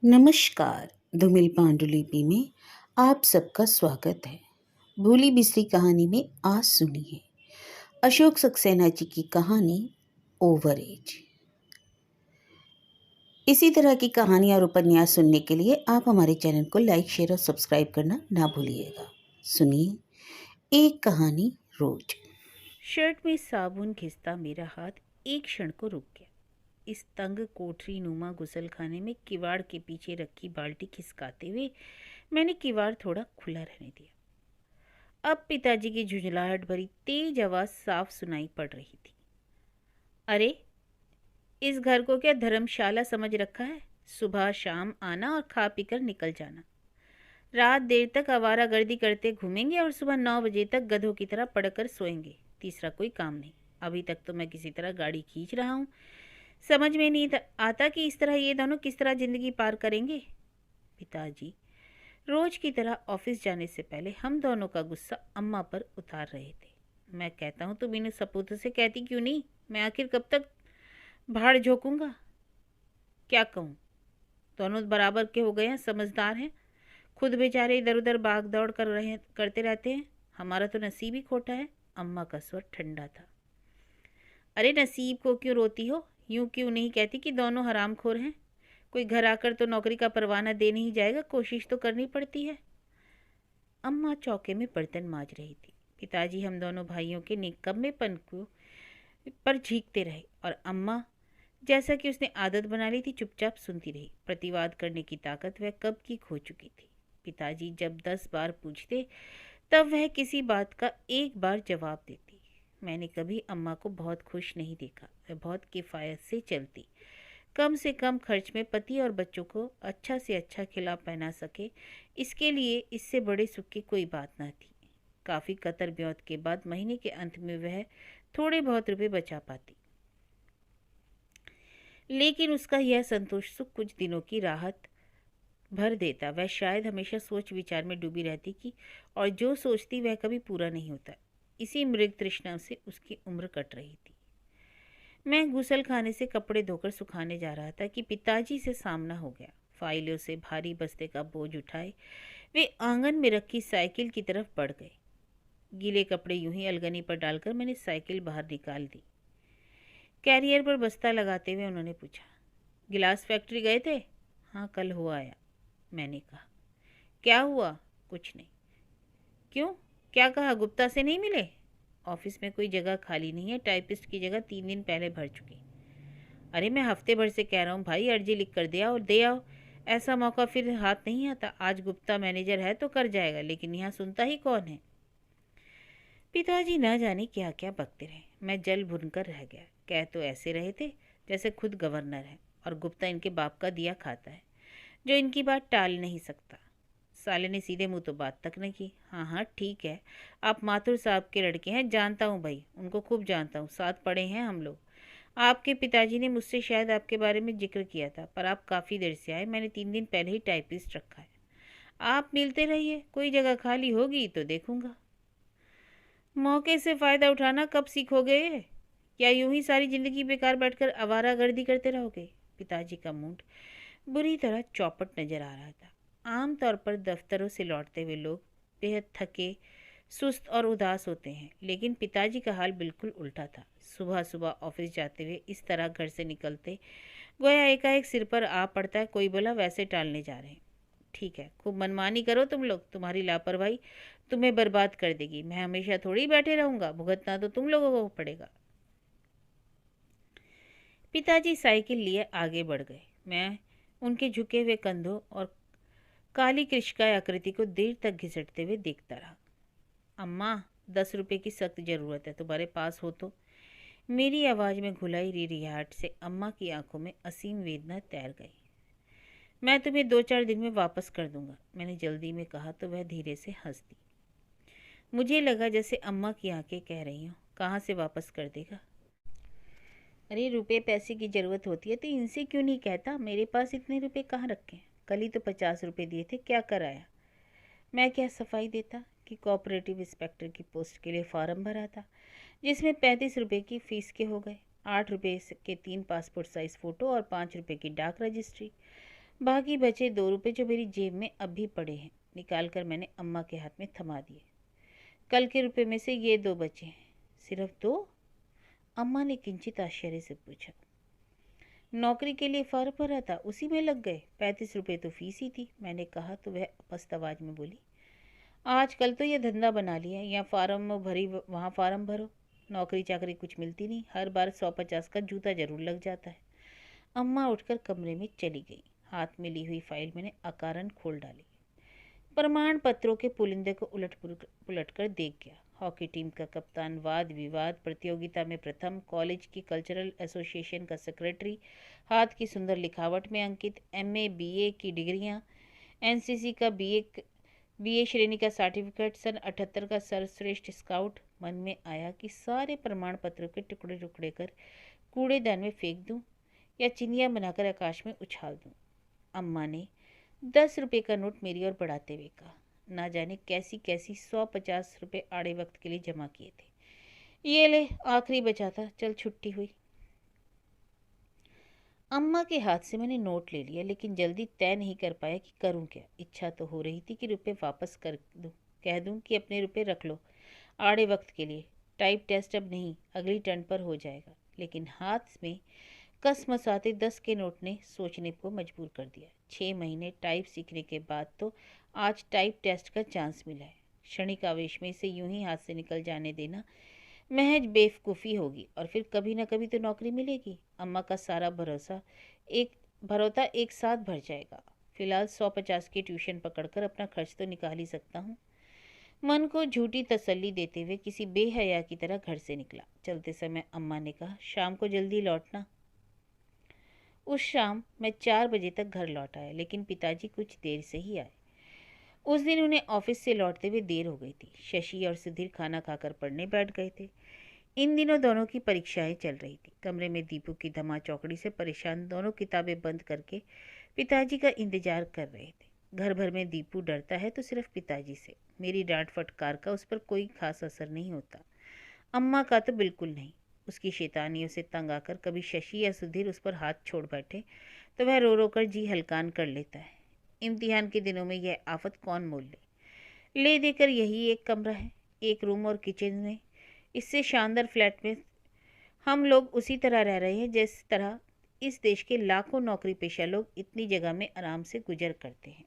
नमस्कार। धूमिल पांडुलिपि में आप सबका स्वागत है। भूली बिसरी कहानी में आज सुनिए अशोक सक्सेना जी की कहानी ओवरएज। इसी तरह की कहानियाँ और उपन्यास सुनने के लिए आप हमारे चैनल को लाइक, शेयर और सब्सक्राइब करना ना भूलिएगा। सुनिए एक कहानी रोज। शर्ट में साबुन घिसता मेरा हाथ एक क्षण को रुक गया। इस तंग कोठरी नुमा गुसलखाने में किवाड़ के पीछे रखी बाल्टी खिसकाते हुए मैंने किवाड़ थोड़ा खुला रहने दिया। अब पिताजी की झुंझलाहट भरी तेज आवाज साफ सुनाई पड़ रही थी। अरे, इस घर को क्या धर्मशाला समझ रखा है? सुबह शाम आना और खा पीकर निकल जाना। रात देर तक आवारागर्दी करते घूमेंगे और सुबह 9 बजे तक गधों की तरह पड़कर सोएंगे। तीसरा कोई काम नहीं। अभी तक तो मैं किसी तरह गाड़ी खींच रहा हूँ। समझ में नहीं आता कि इस तरह ये दोनों किस तरह जिंदगी पार करेंगे। पिताजी रोज की तरह ऑफिस जाने से पहले हम दोनों का गुस्सा अम्मा पर उतार रहे थे। मैं कहता हूँ तुम इन सपूत से कहती क्यों नहीं? मैं आखिर कब तक भाड़ झोंकूंगा? क्या कहूँ? दोनों बराबर के हो गए हैं, समझदार हैं। खुद बेचारे इधर उधर भाग दौड़ करते रहते हैं। हमारा तो नसीब ही खोटा है। अम्मा का स्वर ठंडा था। अरे, नसीब को क्यों रोती हो? यूं क्यों नहीं कहती कि दोनों हरामखोर हैं? कोई घर आकर तो नौकरी का परवाना दे नहीं जाएगा, कोशिश तो करनी पड़ती है। अम्मा चौके में बर्तन मांज रही थी। पिताजी हम दोनों भाइयों के निकम्मेपन को पर झींकते रहे और अम्मा जैसा कि उसने आदत बना ली थी चुपचाप सुनती रही। प्रतिवाद करने की ताकत वह कब की खो चुकी थी। पिताजी जब 10 बार पूछते तब वह किसी बात का एक बार जवाब देती। मैंने कभी अम्मा को बहुत खुश नहीं देखा। वह बहुत किफ़ायत से चलती। कम से कम खर्च में पति और बच्चों को अच्छा से अच्छा खिला पहना सके, इसके लिए इससे बड़े सुख की कोई बात न थी। काफ़ी कतर ब्योत के बाद महीने के अंत में वह थोड़े बहुत रुपए बचा पाती, लेकिन उसका यह संतोष सुख कुछ दिनों की राहत भर देता। वह शायद हमेशा सोच विचार में डूबी रहती कि और जो सोचती वह कभी पूरा नहीं होता। इसी मृग तृष्णा से उसकी उम्र कट रही थी। मैं गुसल खाने से कपड़े धोकर सुखाने जा रहा था कि पिताजी से सामना हो गया। फाइलों से भारी बस्ते का बोझ उठाए वे आंगन में रखी साइकिल की तरफ बढ़ गए। गीले कपड़े यूं ही अलगनी पर डालकर मैंने साइकिल बाहर निकाल दी। कैरियर पर बस्ता लगाते हुए उन्होंने पूछा, गिलास फैक्ट्री गए थे? हाँ, कल हो आया, मैंने कहा। क्या हुआ? कुछ नहीं। क्यों? क्या कहा? गुप्ता से नहीं मिले? ऑफिस में कोई जगह खाली नहीं है। टाइपिस्ट की जगह 3 दिन पहले भर चुकी। अरे, मैं हफ्ते भर से कह रहा हूँ भाई, अर्जी लिख कर दे और दे आओ। ऐसा मौका फिर हाथ नहीं आता। आज गुप्ता मैनेजर है तो कर जाएगा, लेकिन यहाँ सुनता ही कौन है? पिताजी न जाने क्या क्या बकते रहे। मैं जल भुनकर रह गया। कह तो ऐसे रहे थे जैसे खुद गवर्नर है और गुप्ता इनके बाप का दिया खाता है जो इनकी बात टाल नहीं सकता। साले ने सीधे मुंह तो बात तक न की। हाँ हाँ, ठीक है, आप माथुर साहब के लड़के हैं, जानता हूँ भाई, उनको खूब जानता हूँ, साथ पढ़े हैं हम लोग। आपके पिताजी ने मुझसे शायद आपके बारे में जिक्र किया था, पर आप काफ़ी देर से आए। मैंने 3 दिन पहले ही टाइपिस्ट रखा है। आप मिलते रहिए, कोई जगह खाली होगी तो देखूंगा। मौके से फ़ायदा उठाना कब सीखोगे? या यूं ही सारी ज़िंदगी बेकार बैठकर आवारागर्दी करते रहोगे? पिताजी का मूड बुरी तरह चौपट नजर आ रहा था। आमतौर पर दफ्तरों से लौटते हुए लोग बेहद थके, सुस्त और उदास होते हैं, लेकिन पिताजी का हाल बिल्कुल उल्टा था। सुबह सुबह ऑफिस जाते हुए इस तरह घर से निकलते गोया एकाएक सिर पर आ पड़ता है। कोई बोला वैसे टालने जा रहे हैं। ठीक है, खूब मनमानी करो तुम लोग। तुम्हारी लापरवाही तुम्हें बर्बाद कर देगी। मैं हमेशा थोड़ी बैठे रहूंगा, भुगतना तो तुम लोगों को पड़ेगा। पिताजी साइकिल लिए आगे बढ़ गए। मैं उनके झुके हुए कंधों और काली कृष्णकाय आकृति को देर तक घिसटते हुए देखता रहा। अम्मा, 10 रुपए की सख्त ज़रूरत है, तुम्हारे पास हो तो? मेरी आवाज़ में घुलाई रिरियाहट से अम्मा की आंखों में असीम वेदना तैर गई। मैं तुम्हें 2-4 दिन में वापस कर दूंगा, मैंने जल्दी में कहा तो वह धीरे से हंस दी। मुझे लगा जैसे अम्मा की आंखें कह रही हों, कहाँ से वापस कर देगा? अरे, रुपए पैसे की ज़रूरत होती है तो इनसे क्यों नहीं कहता? मेरे पास इतने रुपए कहाँ रखे हैं? कल ही तो 50 रुपए दिए थे, क्या कराया? मैं क्या सफाई देता कि कोऑपरेटिव इंस्पेक्टर की पोस्ट के लिए फॉर्म भरा था, जिसमें 35 रुपए की फ़ीस के हो गए। 8 रुपए के 3 पासपोर्ट साइज़ फ़ोटो और 5 रुपए की डाक रजिस्ट्री। बाकी बचे 2 रुपए जो मेरी जेब में अब भी पड़े हैं निकाल कर मैंने अम्मा के हाथ में थमा दिए। कल के रुपए में से ये 2 बचे हैं। सिर्फ 2? अम्मा ने किंचित आश्चर्य से पूछा। नौकरी के लिए फॉर्म भरा था, उसी में लग गए। 35 रुपए तो फीस ही थी, मैंने कहा तो वह पस्त आवाज में बोली। आजकल तो ये धंधा बना लिया है, यहाँ फार्म भरी वहाँ फार्म भरो। नौकरी चाकरी कुछ मिलती नहीं, हर बार 150 का जूता जरूर लग जाता है। अम्मा उठकर कमरे में चली गई। हाथ में ली हुई फाइल मैंने अकारण खोल डाली। प्रमाण पत्रों के पुलिंदे को उलट पुलट कर देख गया। हॉकी टीम का कप्तान, वाद विवाद प्रतियोगिता में प्रथम, कॉलेज की कल्चरल एसोसिएशन का सेक्रेटरी, हाथ की सुंदर लिखावट में अंकित एमए बीए की डिग्रियां, एनसीसी का बीए श्रेणी का सर्टिफिकेट, सन 78 का सर्वश्रेष्ठ स्काउट। मन में आया कि सारे प्रमाण पत्रों के टुकड़े टुकड़े कर कूड़ेदान में फेंक दूं या चिनिया बनाकर आकाश में उछाल दूं। अम्मा ने 10 रुपए का नोट मेरी ओर बढ़ाते हुए कहा, ना जाने कैसी कैसी 150 रुपए आड़े वक्त के लिए जमा किए थे। ये ले, आखिरी बचा था, चल छुट्टी हुई। अम्मा के हाथ से मैंने नोट ले लिया, लेकिन जल्दी तय नहीं कर पाया कि करूं क्या। इच्छा तो हो रही थी कि रुपए वापस कर दूं, कह दूं कि अपने रुपए रख लो आड़े वक्त के लिए, टाइप टेस्ट अब नहीं, अगली टर्न पर हो जाएगा। लेकिन हाथ में कसमसाते 10 के नोट ने सोचने को मजबूर कर दिया। 6 महीने टाइप सीखने के बाद तो आज टाइप टेस्ट का चांस मिला है। क्षणिक आवेश में इसे यूं ही हाथ से निकल जाने देना महज बेवकूफ़ी होगी, और फिर कभी ना कभी तो नौकरी मिलेगी। अम्मा का सारा भरोसा एक साथ भर जाएगा। फिलहाल 150 की ट्यूशन पकड़कर अपना खर्च तो निकाल ही सकता हूँ। मन को झूठी तसल्ली देते हुए किसी बेहया की तरह घर से निकला। चलते समय अम्मा ने कहा, शाम को जल्दी लौटना। उस शाम मैं 4 बजे तक घर लौट आया, लेकिन पिताजी कुछ देर से ही आए। उस दिन उन्हें ऑफिस से लौटते हुए देर हो गई थी। शशि और सुधीर खाना खाकर पढ़ने बैठ गए थे। इन दिनों दोनों की परीक्षाएं चल रही थी। कमरे में दीपू की धमा चौकड़ी से परेशान दोनों किताबें बंद करके पिताजी का इंतजार कर रहे थे। घर भर में दीपू डरता है तो सिर्फ पिताजी से। मेरी डांट फटकार का उस पर कोई खास असर नहीं होता। अम्मा का तो बिल्कुल नहीं। उसकी शैतानियों से तंग आकर कभी शशि या सुधीर उस पर हाथ छोड़ बैठे तो वह रो रो कर जी हल्कान कर लेता है। इम्तिहान के दिनों में यह आफत कौन मोल ले देकर यही एक कमरा है, एक रूम और किचन में। इससे शानदार फ्लैट में हम लोग उसी तरह रह रहे हैं जिस तरह इस देश के लाखों नौकरी पेशा लोग इतनी जगह में आराम से गुजर करते हैं।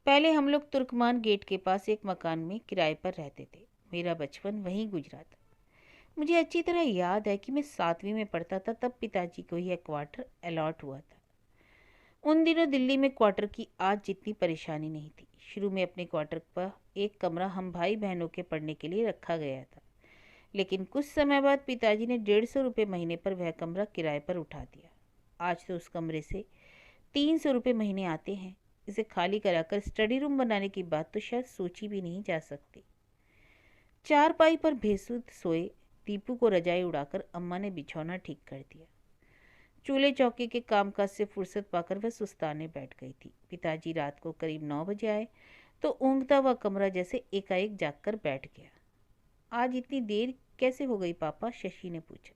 पहले हम लोग तुर्कमान गेट के पास एक मकान में किराए पर रहते थे। मेरा बचपन वहीं गुजरा था। मुझे अच्छी तरह याद है कि मैं 7वीं में पढ़ता था, तब पिताजी को यह क्वार्टर अलॉट हुआ था। उन दिनों दिल्ली में क्वार्टर की आज जितनी परेशानी नहीं थी। शुरू में अपने क्वार्टर पर एक कमरा हम भाई बहनों के पढ़ने के लिए रखा गया था, लेकिन कुछ समय बाद पिताजी ने 150 रुपये महीने पर वह कमरा किराए पर उठा दिया। आज तो उस कमरे से 300 रुपये महीने आते हैं। इसे खाली कराकर स्टडी रूम बनाने की बात तो शायद सोची भी नहीं जा सकती। चारपाई पर बेसुध सोए दीपू को रजाई उड़ाकर अम्मा ने बिछौना ठीक कर दिया। चूल्हे चौके के कामकाज से फुर्सत पाकर वह सुस्ताने बैठ गई थी। पिताजी रात को करीब 9 बजे आए तो ऊँघता हुआ कमरा जैसे एकाएक जागकर बैठ गया। आज इतनी देर कैसे हो गई पापा? शशि ने पूछा।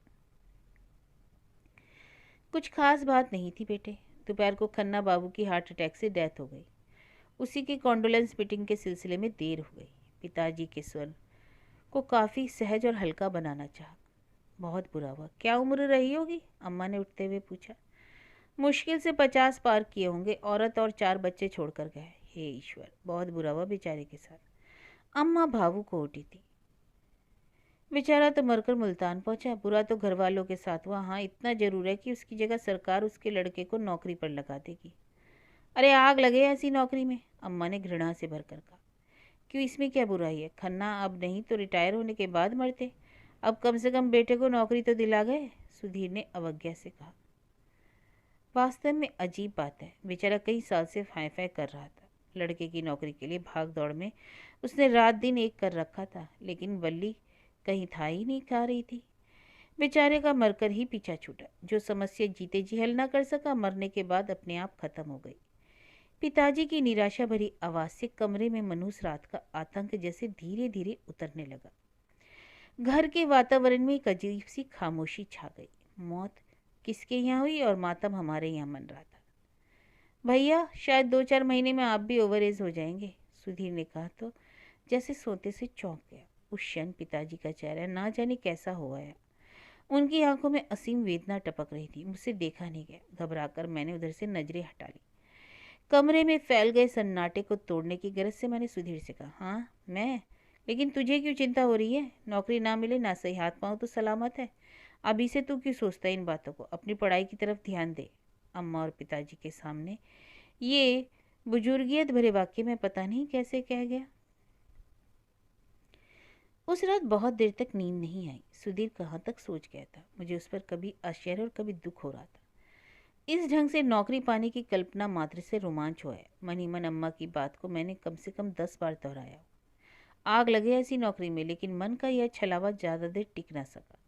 कुछ खास बात नहीं थी बेटे। दोपहर को खन्ना बाबू की हार्ट अटैक से डेथ हो गई। उसी की कॉन्डोलेंस मीटिंग के सिलसिले में देर हो गई। पिताजी के स्वर को काफ़ी सहज और हल्का बनाना चाहा। बहुत बुरा हुआ। क्या उम्र रही होगी? अम्मा ने उठते हुए पूछा। मुश्किल से 50 पार किए होंगे। औरत और 4 बच्चे छोड़कर गए। हे ईश्वर, बहुत बुरा हुआ बेचारे के साथ। अम्मा भावुक हो उठी थी। बेचारा तो मरकर मुल्तान पहुंचा। बुरा तो घर वालों के साथ हुआ। हाँ, इतना जरूर है कि उसकी जगह सरकार उसके लड़के को नौकरी पर लगा देगी। अरे आग लगे ऐसी नौकरी में, अम्मा ने घृणा से भरकर कहा। क्यों, इसमें क्या बुराई है? खन्ना अब नहीं तो रिटायर होने के बाद मरते। अब कम से कम बेटे को नौकरी तो दिला गए, सुधीर ने अवज्ञा से कहा। वास्तव में अजीब बात है। बेचारा कई साल से फाय फाय कर रहा था। लड़के की नौकरी के लिए भाग दौड़ में उसने रात दिन एक कर रखा था, लेकिन वल्ली कहीं था ही नहीं खा रही थी। बेचारे का मरकर ही पीछा छूटा। जो समस्या जीते जी हल ना कर सका, मरने के बाद अपने आप खत्म हो गई। पिताजी की निराशा भरी आवाज से कमरे में मनूस रात का आतंक जैसे धीरे धीरे उतरने लगा। घर के वातावरण में एक अजीब सी खामोशी छा गई। मौत किसके यहाँ हुई और मातम हमारे यहाँ मन रहा था। भैया शायद 2-4 महीने में आप भी ओवर एज हो जाएंगे, सुधीर ने कहा तो जैसे सोते से चौंक गया। उस क्षण पिताजी का चेहरा ना जाने कैसा हो गया। उनकी आंखों में असीम वेदना टपक रही थी। मुझसे देखा नहीं गया। घबराकर मैंने उधर से नजरें हटा ली। कमरे में फैल गए सन्नाटे को तोड़ने की गरज से मैंने सुधीर से कहा, हाँ मैं, लेकिन तुझे क्यों चिंता हो रही है? नौकरी ना मिले ना सही, हाथ पाँव तो सलामत है। अभी से तू क्यों सोचता है इन बातों को? अपनी पढ़ाई की तरफ ध्यान दे। अम्मा और पिताजी के सामने ये बुजुर्गियत भरे वाक्य में पता नहीं कैसे कह गया। उस रात बहुत देर तक नींद नहीं आई। सुधीर कहाँ तक सोच गया था। मुझे उस पर कभी आश्चर्य और कभी दुख हो रहा था। इस ढंग से नौकरी पाने की कल्पना मात्र से रोमांच हुआ है। मन ही मन अम्मा की बात को मैंने कम से कम 10 बार दोहराया। आग लगे ऐसी नौकरी में, लेकिन मन का यह छलावा ज़्यादा देर टिक ना सका।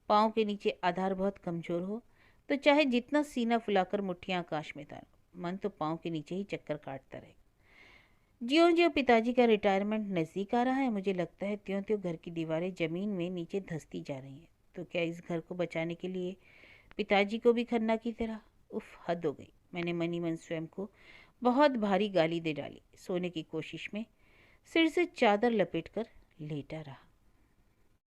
पाँव के नीचे आधार बहुत कमजोर हो तो चाहे जितना सीना फुलाकर मुट्ठियां आकाश में तानो, मन तो पाँव के नीचे ही चक्कर काटता रहे। ज्यों ज्यों पिताजी का रिटायरमेंट नज़दीक आ रहा है, मुझे लगता है त्यों त्यों घर की दीवारें जमीन में नीचे धंसती जा रही हैं। तो क्या इस घर को बचाने के लिए पिताजी को भी खन्ना की तरह? उफ, हद हो गई। मैंने मन ही मन स्वयं को बहुत भारी गाली दे डाली। सोने की कोशिश में सिर से चादर लपेटकर लेटा रहा।